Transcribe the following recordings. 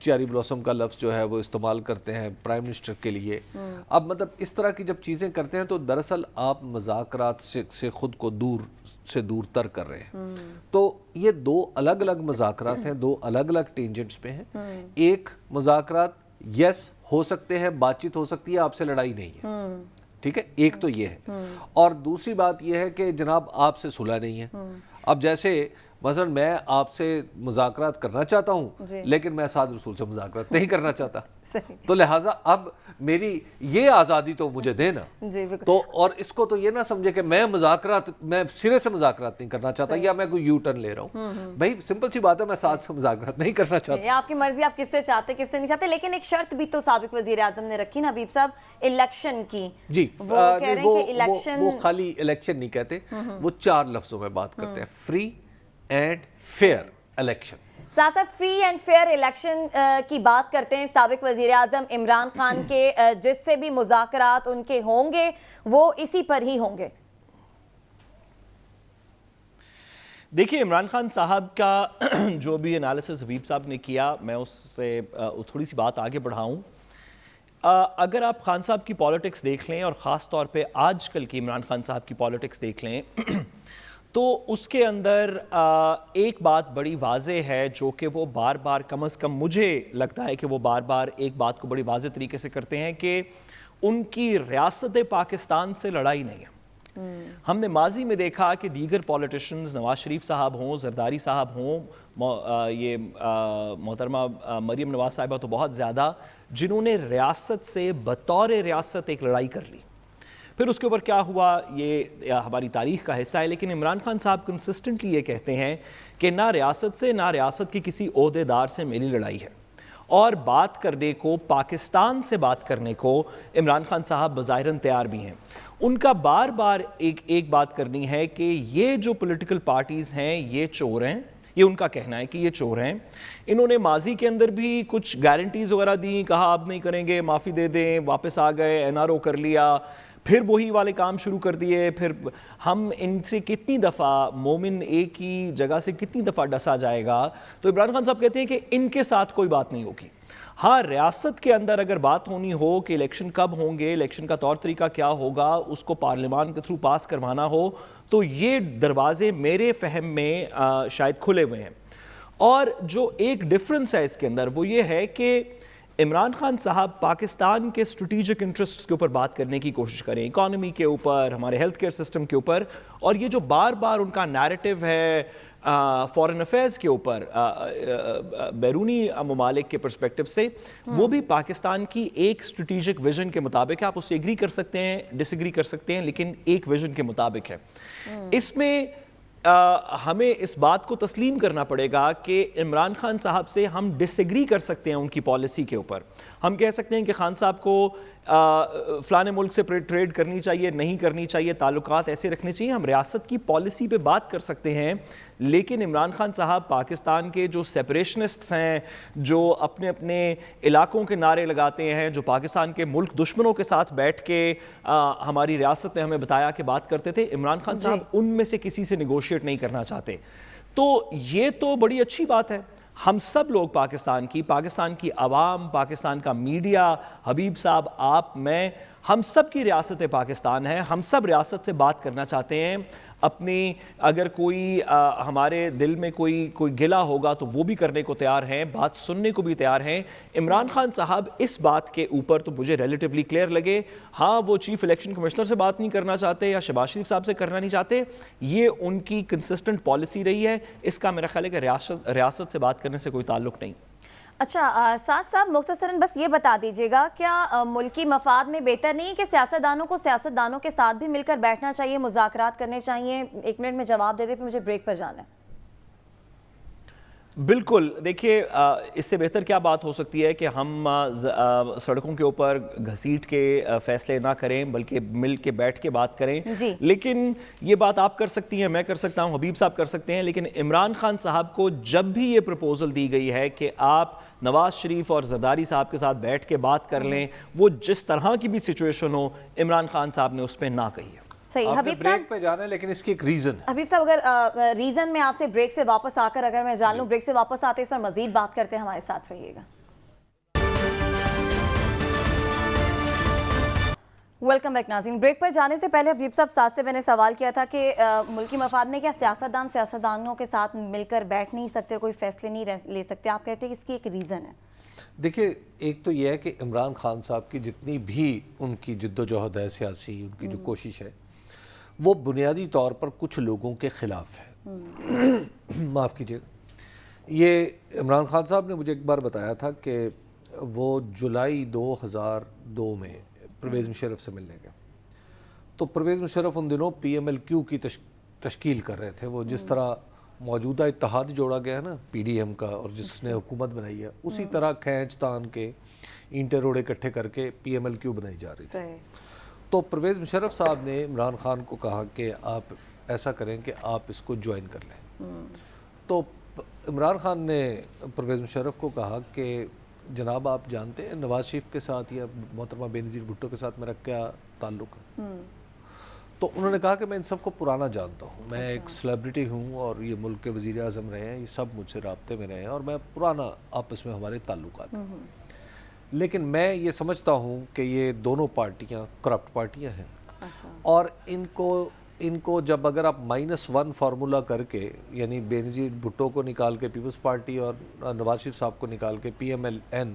Cherry blossom کا لفظ جو ہے وہ استعمال کرتے ہیں پرائم منسٹر کے لیے. اب مطلب اس طرح کی جب چیزیں کرتے ہیں تو دراصل آپ مذاکرات سے خود کو دور سے دور تر کر رہے ہیں. تو یہ دو الگ الگ مذاکرات ہیں, دو الگ الگ ٹینجنٹس پہ ہیں. ایک مذاکرات یس ہو سکتے ہیں, بات چیت ہو سکتی ہے, آپ سے لڑائی نہیں ہے, ٹھیک ہے, ایک تو یہ ہے. اور دوسری بات یہ ہے کہ جناب آپ سے صلح نہیں ہے. اب جیسے مثلا میں آپ سے مذاکرات کرنا چاہتا ہوں لیکن میں اسعد رسول سے مذاکرات نہیں کرنا چاہتا, تو لہٰذا اب میری یہ آزادی تو مجھے دینا. تو اور اس کو تو یہ نہ سمجھے کہ میں سرے سے مذاکرات نہیں کرنا چاہتا یا میں کوئی یو ٹرن لے رہا ہوں. بھائی سمپل سی بات ہے, میں ساتھ سے مذاکرات نہیں کرنا چاہتا. آپ کی مرضی, آپ کس سے چاہتے کس سے نہیں چاہتے. لیکن ایک شرط بھی تو سابق وزیر اعظم نے رکھی نا حبیب صاحب, الیکشن کی. جی, وہ خالی الیکشن نہیں کہتے, وہ 4 لفظوں میں بات کرتے ہیں, فری اینڈ فیئر الیکشن. ساتھ ساتھ فری اینڈ فیئر الیکشن کی بات کرتے ہیں. سابق وزیر اعظم عمران خان کے جس سے بھی مذاکرات ان کے ہوں گے وہ اسی پر ہی ہوں گے. دیکھیے عمران خان صاحب کا جو بھی انالیسس حبیب صاحب نے کیا, میں اس سے تھوڑی سی بات آگے بڑھاؤں. اگر آپ خان صاحب کی پالیٹکس دیکھ لیں اور خاص طور پہ آج کل کی عمران خان صاحب کی پالیٹکس دیکھ لیں تو اس کے اندر ایک بات بڑی واضح ہے جو کہ وہ بار بار, کم از کم مجھے لگتا ہے کہ وہ بار بار ایک بات کو بڑی واضح طریقے سے کرتے ہیں کہ ان کی ریاست پاکستان سے لڑائی نہیں ہے. ہم نے ماضی میں دیکھا کہ دیگر پولیٹیشنز, نواز شریف صاحب ہوں, زرداری صاحب ہوں, یہ محترمہ مریم نواز صاحبہ تو بہت زیادہ, جنہوں نے ریاست سے بطور ریاست ایک لڑائی کر لی. پھر اس کے اوپر کیا ہوا یہ ہماری تاریخ کا حصہ ہے. لیکن عمران خان صاحب کنسسٹنٹلی یہ کہتے ہیں کہ نہ ریاست سے, نہ ریاست کی کسی عہدیدار سے میری لڑائی ہے, اور بات کرنے کو, پاکستان سے بات کرنے کو عمران خان صاحب بظاہراً تیار بھی ہیں. ان کا بار بار ایک بات کرنی ہے کہ یہ جو پولیٹیکل پارٹیز ہیں یہ چور ہیں. یہ ان کا کہنا ہے کہ یہ چور ہیں. انہوں نے ماضی کے اندر بھی کچھ گارنٹیز وغیرہ دیں, کہا اب نہیں کریں گے, معافی دے دیں, واپس آ گئے, NRO کر لیا, پھر وہی والے کام شروع کر دیے. پھر ہم ان سے کتنی دفعہ, مومن ایک ہی جگہ سے کتنی دفعہ ڈسا جائے گا. تو عمران خان صاحب کہتے ہیں کہ ان کے ساتھ کوئی بات نہیں ہوگی. ہاں, ریاست کے اندر اگر بات ہونی ہو کہ الیکشن کب ہوں گے, الیکشن کا طور طریقہ کیا ہوگا, اس کو پارلیمان کے تھرو پاس کروانا ہو, تو یہ دروازے میرے فہم میں شاید کھلے ہوئے ہیں. اور جو ایک ڈفرنس ہے اس کے اندر وہ یہ ہے کہ عمران خان صاحب پاکستان کے اسٹریٹجک انٹرسٹس کے اوپر بات کرنے کی کوشش کریں, اکانومی کے اوپر, ہمارے ہیلتھ کیئر سسٹم کے اوپر, اور یہ جو بار بار ان کا نیریٹو ہے فارن افیئرز کے اوپر بیرونی ممالک کے پرسپیکٹو سے, وہ بھی پاکستان کی ایک اسٹریٹجک ویژن کے مطابق ہے. آپ اس سے ایگری کر سکتے ہیں, ڈس ایگری کر سکتے ہیں, لیکن ایک ویژن کے مطابق ہے. اس میں ہمیں اس بات کو تسلیم کرنا پڑے گا کہ عمران خان صاحب سے ہم ڈس ایگری کر سکتے ہیں ان کی پالیسی کے اوپر. ہم کہہ سکتے ہیں کہ خان صاحب کو فلانے ملک سے ٹریڈ کرنی چاہیے, نہیں کرنی چاہیے, تعلقات ایسے رکھنے چاہیے. ہم ریاست کی پالیسی پہ بات کر سکتے ہیں, لیکن عمران خان صاحب پاکستان کے جو سیپریشنسٹس ہیں, جو اپنے اپنے علاقوں کے نعرے لگاتے ہیں, جو پاکستان کے ملک دشمنوں کے ساتھ بیٹھ کے ہماری ریاست نے ہمیں بتایا کہ بات کرتے تھے, عمران خان صاحب ان میں سے کسی سے نیگوشیٹ نہیں کرنا چاہتے. تو یہ تو بڑی اچھی بات ہے. ہم سب لوگ پاکستان کی عوام, پاکستان کا میڈیا, حبیب صاحب, آپ, میں, ہم سب کی ریاست پاکستان ہے. ہم سب ریاست سے بات کرنا چاہتے ہیں اپنی. اگر کوئی ہمارے دل میں کوئی گلہ ہوگا تو وہ بھی کرنے کو تیار ہیں, بات سننے کو بھی تیار ہیں. عمران خان صاحب اس بات کے اوپر تو مجھے ریلیٹیولی کلیئر لگے. ہاں, وہ چیف الیکشن کمشنر سے بات نہیں کرنا چاہتے یا شہباز شریف صاحب سے کرنا نہیں چاہتے, یہ ان کی کنسسٹنٹ پالیسی رہی ہے. اس کا میرا خیال ہے کہ ریاست سے بات کرنے سے کوئی تعلق نہیں. اچھا سعد صاحب, مختصراً بس یہ بتا دیجیے گا, کیا ملکی مفاد میں بہتر نہیں ہے کہ سیاستدانوں کو سیاستدانوں کے ساتھ بھی مل کر بیٹھنا چاہیے, مذاکرات کرنے چاہیے؟ 1 منٹ میں جواب دے دیں, پھر مجھے بریک پر جانا ہے. بالکل. دیکھیے, اس سے بہتر کیا بات ہو سکتی ہے کہ ہم سڑکوں کے اوپر گھسیٹ کے فیصلے نہ کریں, بلکہ مل کے بیٹھ کے بات کریں. لیکن یہ بات آپ کر سکتی ہیں, میں کر سکتا ہوں, حبیب صاحب کر سکتے ہیں. لیکن عمران خان صاحب کو جب بھی یہ پروپوزل دی گئی ہے کہ آپ نواز شریف اور زرداری صاحب کے ساتھ بیٹھ کے بات کر لیں, وہ جس طرح کی بھی سچویشن ہو, عمران خان صاحب نے اس پہ نہ کہی ہے. صحیح. حبیب صاحب, بریک پہ جانا ہے لیکن اس کی ایک ریزن ہے. حبیب صاحب, اگر ریزن میں آپ سے بریک سے واپس آ کر اگر میں جان لوں, بریک سے واپس آتے اس پر مزید بات کرتے ہیں, ہمارے ساتھ رہیے گا. ویلکم بیک ناظرین. بریک پر جانے سے پہلے حبیب صاحب ساتھ سے میں نے سوال کیا تھا کہ ملکی مفاد میں کیا سیاستدانوں کے ساتھ مل کر بیٹھ نہیں سکتے, کوئی فیصلے نہیں لے سکتے؟ آپ کہتے ہیں کہ اس کی ایک ریزن ہے. دیکھیے, ایک تو یہ ہے کہ عمران خان صاحب کی جتنی بھی ان کی جد و جہد ہے سیاسی, ان کی جو کوشش ہے, وہ بنیادی طور پر کچھ لوگوں کے خلاف ہے. معاف کیجیے گا, یہ عمران خان صاحب نے مجھے ایک بار بتایا تھا کہ وہ جولائی 2002 میں پرویز مشرف سے ملنے گئے. تو پرویز مشرف ان دنوں پی ایم ایل کیو کی تشکیل کر رہے تھے. وہ جس طرح موجودہ اتحاد جوڑا گیا ہے نا پی ڈی ایم کا, اور جس نے حکومت بنائی ہے, اسی طرح کھینچ تان کے اینٹے روڑے اکٹھے کر کے پی ایم ایل کیو بنائی جا رہی تھی. تو پرویز مشرف صاحب نے عمران خان کو کہا کہ آپ ایسا کریں کہ آپ اس کو جوائن کر لیں. تو عمران خان نے پرویز مشرف کو کہا کہ جناب آپ جانتے ہیں نواز شریف کے ساتھ یا محترمہ بے نظیر بھٹو کے ساتھ میرا کیا تعلق ہے؟ تو انہوں نے کہا کہ میں ان سب کو پرانا جانتا ہوں, میں ایک سیلیبریٹی ہوں اور یہ ملک کے وزیر اعظم رہے ہیں, یہ سب مجھ سے رابطے میں رہے ہیں اور میں پرانا آپس میں ہمارے تعلقات ہیں. لیکن میں یہ سمجھتا ہوں کہ یہ دونوں پارٹیاں کرپٹ پارٹیاں ہیں, اور ان کو جب اگر آپ -1 فارمولا کر کے, یعنی بے نظیر بھٹو کو نکال کے پیپلز پارٹی اور نواز شریف صاحب کو نکال کے پی ایم ایل این,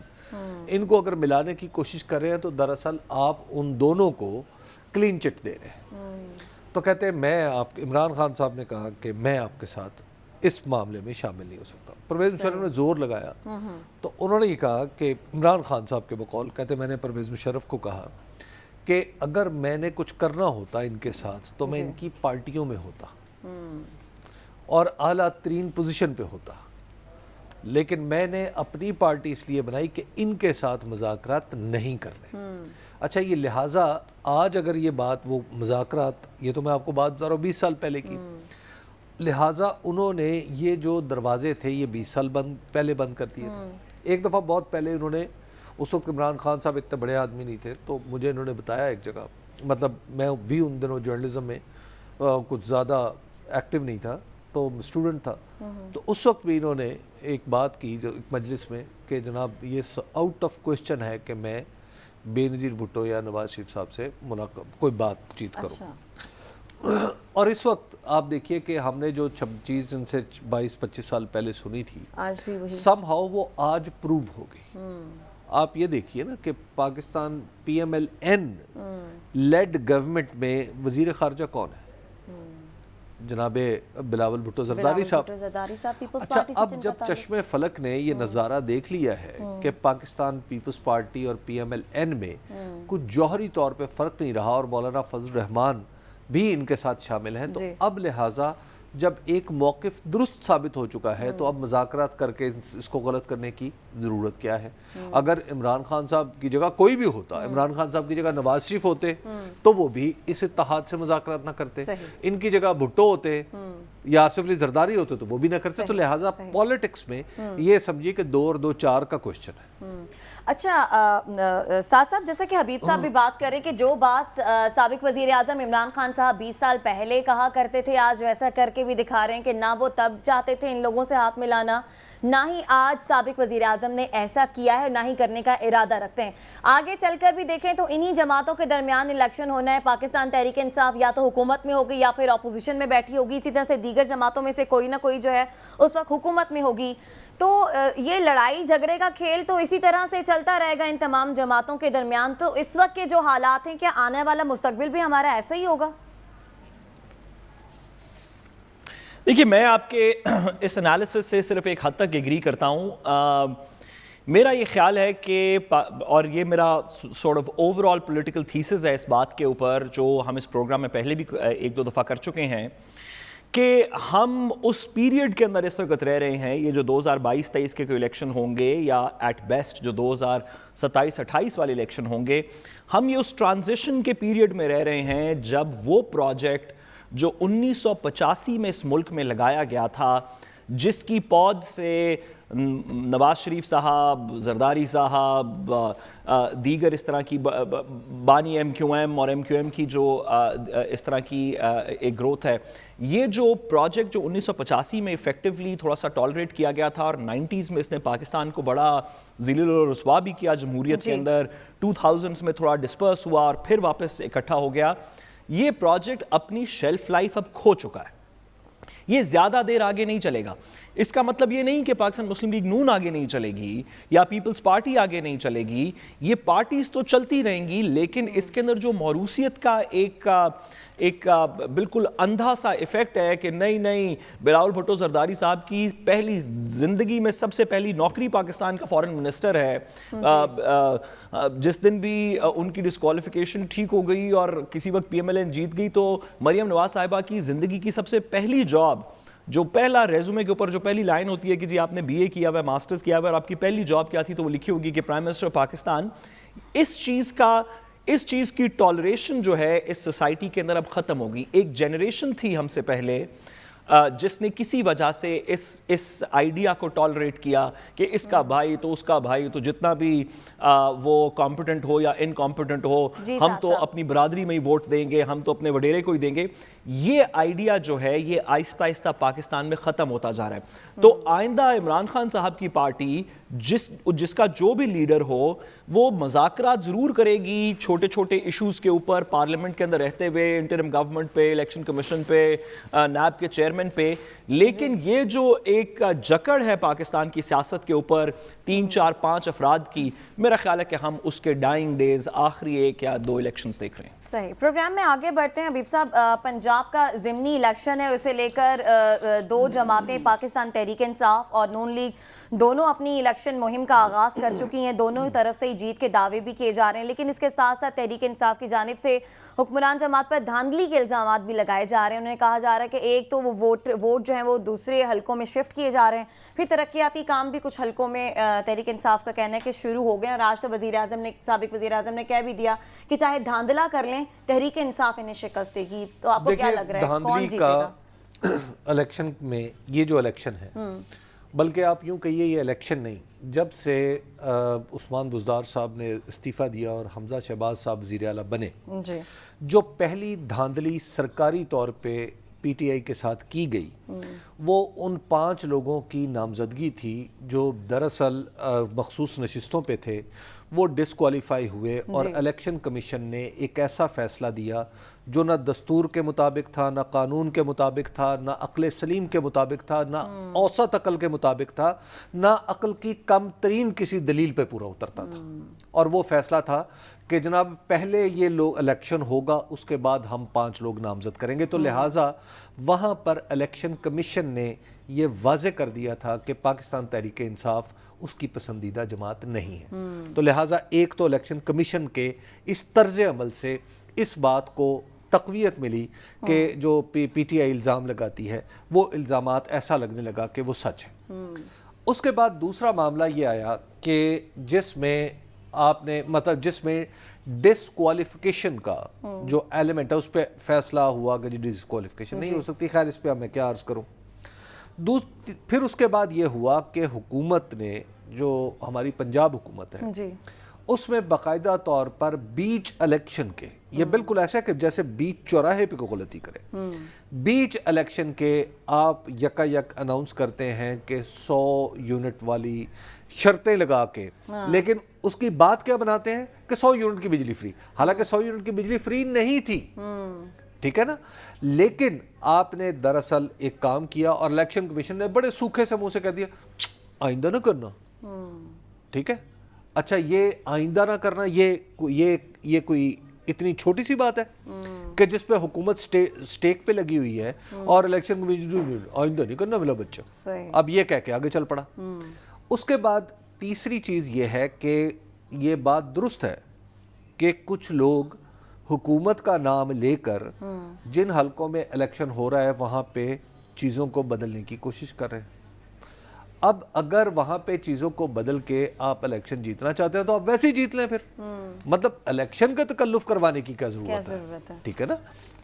ان کو اگر ملانے کی کوشش کر رہے ہیں تو دراصل آپ ان دونوں کو کلین چٹ دے رہے ہیں. تو کہتے ہیں عمران خان صاحب نے کہا کہ میں آپ کے ساتھ اس معاملے میں شامل نہیں ہو سکتا. پرویز مشرف نے زور لگایا, تو انہوں نے یہ کہا کہ عمران خان صاحب کے بقول کہتے میں نے پرویز مشرف کو کہا کہ اگر میں نے کچھ کرنا ہوتا ان کے ساتھ تو میں ان کی پارٹیوں میں ہوتا اور اعلیٰ ترین پوزیشن پہ ہوتا, لیکن میں نے اپنی پارٹی اس لیے بنائی کہ ان کے ساتھ مذاکرات نہیں کرنے. اچھا, یہ لہٰذا آج اگر یہ بات وہ مذاکرات, یہ تو میں آپ کو بات بتا رہا ہوں 20 سال پہلے کی, لہٰذا انہوں نے یہ جو دروازے تھے یہ 20 سال پہلے بند کر دیے تھے. ایک دفعہ بہت پہلے انہوں نے, اس وقت عمران خان صاحب اتنے بڑے آدمی نہیں تھے, تو مجھے انہوں نے بتایا ایک جگہ, مطلب میں بھی ان دنوں جرنلزم میں کچھ زیادہ ایکٹیو نہیں تھا, تو اسٹوڈنٹ تھا, تو اس وقت بھی انہوں نے ایک بات کی جو ایک مجلس میں کہ جناب یہ آؤٹ آف کوشچن ہے کہ میں بے نظیر بھٹو یا نواز شریف صاحب سے کوئی بات چیت کروں. اور اس وقت آپ دیکھیے کہ ہم نے جو چیز ان سے 22-25 سال پہلے سنی تھی, سم ہاؤ وہ آج پروو ہو گئی. آپ یہ دیکھیے نا کہ Pakistan P M L N led government میں وزیر خارجہ کون ہے؟ جناب بلاول بھٹو زرداری صاحب. اچھا, اب جب چشم فلک نے یہ نظارہ دیکھ لیا ہے کہ پاکستان پیپلز پارٹی اور پی ایم ایل این میں کچھ جوہری طور پہ فرق نہیں رہا اور مولانا فضل الرحمان بھی ان کے ساتھ شامل ہیں, تو اب لہٰذا جب ایک موقف درست ثابت ہو چکا ہے تو اب مذاکرات کر کے اس کو غلط کرنے کی ضرورت کیا ہے؟ اگر عمران خان صاحب کی جگہ کوئی بھی ہوتا, عمران خان صاحب کی جگہ نواز شریف ہوتے تو وہ بھی اس اتحاد سے مذاکرات نہ کرتے, ان کی جگہ بھٹو ہوتے یا آصف علی زرداری ہوتے تو وہ بھی نہ کرتے. تو لہٰذا پولیٹکس میں یہ سمجھیے کہ 2 اور 2 4 کا کوشچن ہے. اچھا سعد صاحب, جیسا کہ حبیب صاحب بھی بات کریں کہ جو بات سابق وزیر اعظم عمران خان صاحب 20 سال پہلے کہا کرتے تھے, آج ویسا کر کے بھی دکھا رہے ہیں کہ نہ وہ تب چاہتے تھے ان لوگوں سے ہاتھ ملانا, نہ ہی آج سابق وزیر اعظم نے ایسا کیا ہے, نہ ہی کرنے کا ارادہ رکھتے ہیں. آگے چل کر بھی دیکھیں تو انہی جماعتوں کے درمیان الیکشن ہونا ہے. پاکستان تحریک انصاف یا تو حکومت میں ہوگی یا پھر اپوزیشن میں بیٹھی ہوگی, اسی طرح سے دیگر جماعتوں میں سے کوئی نہ کوئی جو ہے اس وقت حکومت میں ہوگی. تو یہ لڑائی جھگڑے کا کھیل تو اسی طرح سے چلتا رہے گا ان تمام جماعتوں کے درمیان. تو اس وقت کے جو حالات ہیں, کیا آنے والا مستقبل بھی ہمارا ایسا ہی ہوگا؟ دیکھیے, میں آپ کے اس انالیسس سے صرف ایک حد تک ایگری کرتا ہوں. میرا یہ خیال ہے کہ, اور یہ میرا sort of over all political theses ہے اس بات کے اوپر جو ہم اس پروگرام میں پہلے بھی 1-2 دفعہ کر چکے ہیں, کہ ہم اس پیریڈ کے اندر اس وقت رہ رہے ہیں, یہ جو 2022-23 کے کوئی الیکشن ہوں گے یا ایٹ بیسٹ جو 2027-28 والے الیکشن ہوں گے, ہم یہ اس ٹرانزیشن کے پیریڈ میں رہ رہے ہیں جب وہ پروجیکٹ جو 1985 میں اس ملک میں لگایا گیا تھا, جس کی پود سے نواز شریف صاحب، زرداری صاحب، دیگر اس طرح کی بانی ایم کیو ایم اور ایم کیو ایم کی جو اس طرح کی ایک گروتھ ہے، یہ جو پروجیکٹ جو 1985 میں ایفیکٹولی تھوڑا سا ٹالریٹ کیا گیا تھا اور 90s میں اس نے پاکستان کو بڑا ذلیل و رسوا بھی کیا جمہوریت کے اندر، 2000s میں تھوڑا ڈسپرس ہوا اور پھر واپس اکٹھا ہو گیا، یہ پروجیکٹ اپنی شیلف لائف اب کھو چکا ہے، یہ زیادہ دیر آگے نہیں چلے گا۔ اس کا مطلب یہ نہیں کہ پاکستان مسلم لیگ نون آگے نہیں چلے گی یا پیپلز پارٹی آگے نہیں چلے گی، یہ پارٹیز تو چلتی رہیں گی، لیکن اس کے اندر جو موروثیت کا ایک بالکل اندھا سا ایفیکٹ ہے کہ نہیں بلاول بھٹو زرداری صاحب کی پہلی زندگی میں سب سے پہلی نوکری پاکستان کا فارن منسٹر ہے، جس دن بھی ان کی ڈسکوالیفیکیشن ٹھیک ہو گئی اور کسی وقت پی ایم ایل این جیت گئی تو مریم نواز صاحبہ کی زندگی کی سب سے پہلی جاب، جو پہلا ریزومے کے اوپر جو پہلی لائن ہوتی ہے کہ جی آپ نے بی اے کیا ہوا ہے، ماسٹرز کیا ہوا ہے اور آپ کی پہلی جاب کیا تھی، تو وہ لکھی ہوگی کہ پرائم منسٹر پاکستان۔ اس چیز کی ٹالریشن جو ہے اس سوسائٹی کے اندر اب ختم ہوگی۔ ایک جنریشن تھی ہم سے پہلے جس نے کسی وجہ سے اس آئیڈیا کو ٹالریٹ کیا کہ اس کا بھائی تو اس کا بھائی تو جتنا بھی وہ کمپیٹنٹ ہو یا انکمپیٹنٹ ہو، ہم تو اپنی برادری میں ہی ووٹ دیں گے، ہم تو اپنے وڈیرے کو ہی دیں گے۔ یہ آئیڈیا جو ہے یہ آہستہ آہستہ پاکستان میں ختم ہوتا جا رہا ہے۔ تو آئندہ عمران خان صاحب کی پارٹی جس کا جو بھی لیڈر ہو وہ مذاکرات ضرور کرے گی چھوٹے چھوٹے ایشوز کے اوپر، پارلیمنٹ کے اندر رہتے ہوئے، انٹرم گورنمنٹ پہ، الیکشن کمیشن پہ، نیب کے چیئرمین پہ، لیکن یہ جو ایک جکڑ ہے پاکستان کی سیاست کے اوپر 3 4 5 افراد کی، میرا خیال ہے کہ ہم اس کے ڈائنگ ڈیز آخری 1 یا 2 الیکشنز دیکھ رہے ہیں۔ صحیح، پروگرام میں آگے بڑھتے ہیں۔ حبیب صاحب، پنجاب کا ضمنی الیکشن ہے، اسے لے کر 2 جماعتیں پاکستان تحریک انصاف اور نون لیگ دونوں اپنی الیکشن مہم کا آغاز کر چکی ہیں، دونوں طرف سے جیت کے دعوے بھی کیے جا رہے ہیں، لیکن اس کے ساتھ ساتھ تحریک انصاف کی جانب سے حکمران جماعت پر دھاندلی کے الزامات بھی لگائے جا رہے ہیں۔ انہوں نے کہا جا رہا ہے کہ ایک تو وہ ووٹ جو ہیں وہ دوسرے حلقوں میں شفٹ کیے جا رہے ہیں، پھر ترقیاتی کام بھی کچھ حلقوں میں تحریک انصاف کا کہنا ہے کہ شروع ہو گئے ہیں، اور آج تو سابق وزیر اعظم نے کہہ بھی دیا کہ چاہے دھاندلا کر لیں تحریک انصاف انہیں شکست دے گی۔ تو آپ کو کیا لگ رہا ہے کون جیتے گا الیکشن میں؟ یہ جو الیکشن ہے، بلکہ آپ یوں کہیے یہ الیکشن نہیں، جب سے عثمان بزدار صاحب نے استعفیٰ دیا اور حمزہ شہباز صاحب وزیر اعلیٰ بنے، جو پہلی دھاندلی سرکاری طور پہ پی ٹی آئی کے ساتھ کی گئی وہ ان 5 لوگوں کی نامزدگی تھی جو دراصل مخصوص نشستوں پہ تھے، وہ ڈسکوالیفائی ہوئے اور الیکشن کمیشن نے ایک ایسا فیصلہ دیا جو نہ دستور کے مطابق تھا، نہ قانون کے مطابق تھا، نہ عقل سلیم کے مطابق تھا، نہ اوسط عقل کے مطابق تھا، نہ عقل کی کم ترین کسی دلیل پہ پورا اترتا تھا۔ اور وہ فیصلہ تھا کہ جناب پہلے یہ الیکشن ہوگا، اس کے بعد ہم 5 لوگ نامزد کریں گے۔ تو لہٰذا وہاں پر الیکشن کمیشن نے یہ واضح کر دیا تھا کہ پاکستان تحریک انصاف اس کی پسندیدہ جماعت نہیں ہے۔ تو لہٰذا ایک تو الیکشن کمیشن کے اس طرز عمل سے اس بات کو تقویت ملی کہ جو پی ٹی آئی الزام لگاتی ہے وہ الزامات ایسا لگنے لگا کہ وہ سچ ہے۔ اس کے بعد دوسرا معاملہ یہ آیا کہ جس میں جس میں ڈسکوالیفیکیشن کا جو ایلیمنٹ ہے اس پہ فیصلہ ہوا کہ ڈسکوالیفیکیشن نہیں ہو سکتی، خیر اس پہ میں کیا عرض کروں۔ پھر اس کے بعد یہ ہوا کہ حکومت نے، جو ہماری پنجاب حکومت ہے، اس میں باقاعدہ طور پر بیچ الیکشن کے، یہ بالکل ایسا ہے کہ جیسے بیچ چوراہے پہ کوئی غلطی کرے، بیچ الیکشن کے آپ یکا یک اناؤنس کرتے ہیں کہ 100 یونٹ والی شرطیں لگا کے، لیکن اس کی بات کیا بناتے ہیں کہ 100 یونٹ کی بجلی فری، حالانکہ 100 یونٹ کی بجلی فری نہیں تھی، ٹھیک ہے نا؟ لیکن آپ نے دراصل ایک کام کیا اور الیکشن کمیشن نے بڑے سوکھے سے منہ سے کہہ دیا آئندہ نہ کرنا، ٹھیک ہے؟ اچھا، یہ آئندہ نہ کرنا یہ کوئی اتنی چھوٹی سی بات ہے کہ جس پہ حکومت سٹیک پہ لگی ہوئی ہے اور الیکشن کمیشن آئندہ نہیں کرنا ملا بچہ، اب یہ کہہ کے آگے چل پڑا۔ اس کے بعد تیسری چیز یہ ہے کہ یہ بات درست ہے کہ کچھ لوگ حکومت کا نام لے کر جن حلقوں میں الیکشن ہو رہا ہے وہاں پہ چیزوں کو بدلنے کی کوشش کر رہے ہیں۔ اب اگر وہاں پہ چیزوں کو بدل کے آپ الیکشن جیتنا چاہتے ہیں تو آپ ویسے ہی جیت لیں پھر. مطلب الیکشن کا تکلف کروانے کی کیا ضرورت ہے؟ ٹھیک ہے نا.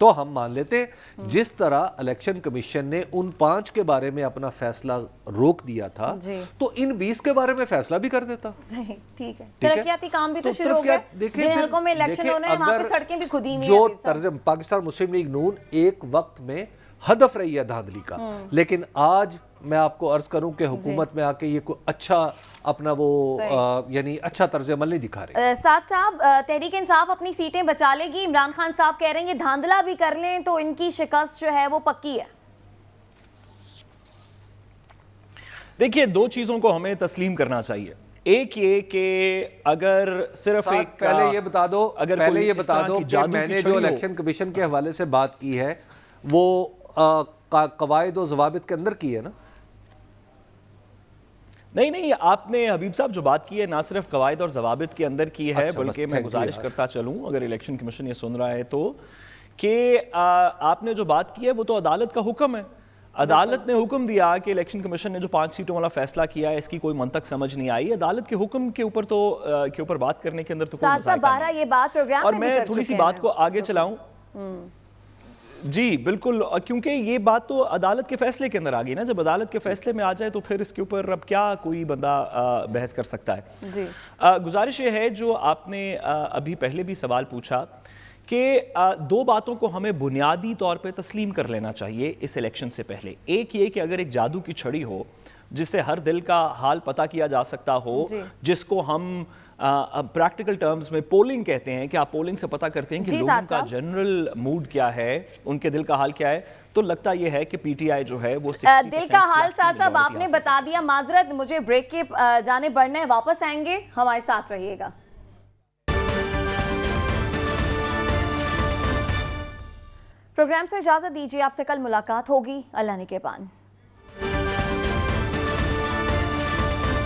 تو ہم مان لیتے ہیں جس طرح الیکشن کمیشن نے ان 5 کے بارے میں اپنا فیصلہ روک دیا تھا تو ان 20 کے بارے میں فیصلہ بھی کر دیتا. صحیح, ٹھیک ہے. ترقیاتی کام بھی تو شروع ہو گئے, جن حلقوں میں الیکشن ہونے ہیں وہاں پہ سڑکیں بھی خود ہی نہیں ہیں. جو طرز پاکستان مسلم لیگ نون ایک وقت میں ہدف رہی ہے دھاندلی کا, لیکن آج میں آپ کو عرض کروں کہ حکومت میں آ کے یہ کوئی اچھا اپنا وہ یعنی اچھا طرز عمل نہیں دکھا رہے. سعد صاحب, تحریک انصاف اپنی سیٹیں بچا لے گی. عمران خان صاحب کہہ رہے ہیں یہ دھاندلا بھی کر لیں تو ان کی شکست جو ہے وہ پکی ہے. دیکھیے, 2 چیزوں کو ہمیں تسلیم کرنا چاہیے. ایک یہ کہ اگر صرف ایک پہلے یہ بتا دو کہ میں نے جو الیکشن کمیشن کے حوالے سے بات کی ہے وہ قواعد و ضوابط کے اندر کی ہے نا. نہیں, آپ نے حبیب صاحب جو بات کی ہے نہ صرف قواعد اور ضوابط کے اندر کی ہے, بلکہ میں گزارش کرتا چلوں اگر الیکشن کمیشن یہ سن رہا ہے تو, کہ آپ نے جو بات کی ہے وہ تو عدالت کا حکم ہے. عدالت نے حکم دیا کہ الیکشن کمیشن نے جو 5 سیٹوں والا فیصلہ کیا ہے اس کی کوئی منطق سمجھ نہیں آئی. عدالت کے حکم کے اوپر بات کرنے کے اندر تو کوئی مذاکرہ نہیں. یہ بات پروگرام اور میں تھوڑی سی بات کو آگے چلاؤں. جی بالکل, کیونکہ یہ بات تو عدالت کے فیصلے کے اندر آ گئی نا. جب عدالت کے فیصلے میں آ جائے تو پھر اس کے اوپر اب کیا کوئی بندہ بحث کر سکتا ہے. جی, گزارش یہ ہے جو آپ نے ابھی پہلے بھی سوال پوچھا کہ 2 باتوں کو ہمیں بنیادی طور پہ تسلیم کر لینا چاہیے اس الیکشن سے پہلے. ایک یہ کہ اگر ایک جادو کی چھڑی ہو جس سے ہر دل کا حال پتہ کیا جا سکتا ہو, جس کو ہم پریکٹیکل ٹرمز میں پولنگ کہتے ہیں, کہ آپ پولنگ سے پتہ کرتے ہیں کہ لوگوں کا جنرل موڈ کیا ہے, ان کے دل کا حال کیا ہے, تو لگتا یہ ہے کہ پی ٹی آئی جو ہے وہ دل کا حال صاحب آپ نے بتا دیا. معذرت, مجھے بریک کے جانب بڑھنا ہے, واپس آئیں گے, ہمارے ساتھ رہیے گا. پروگرام سے اجازت دیجیے, آپ سے کل ملاقات ہوگی. اللہ نگہبان.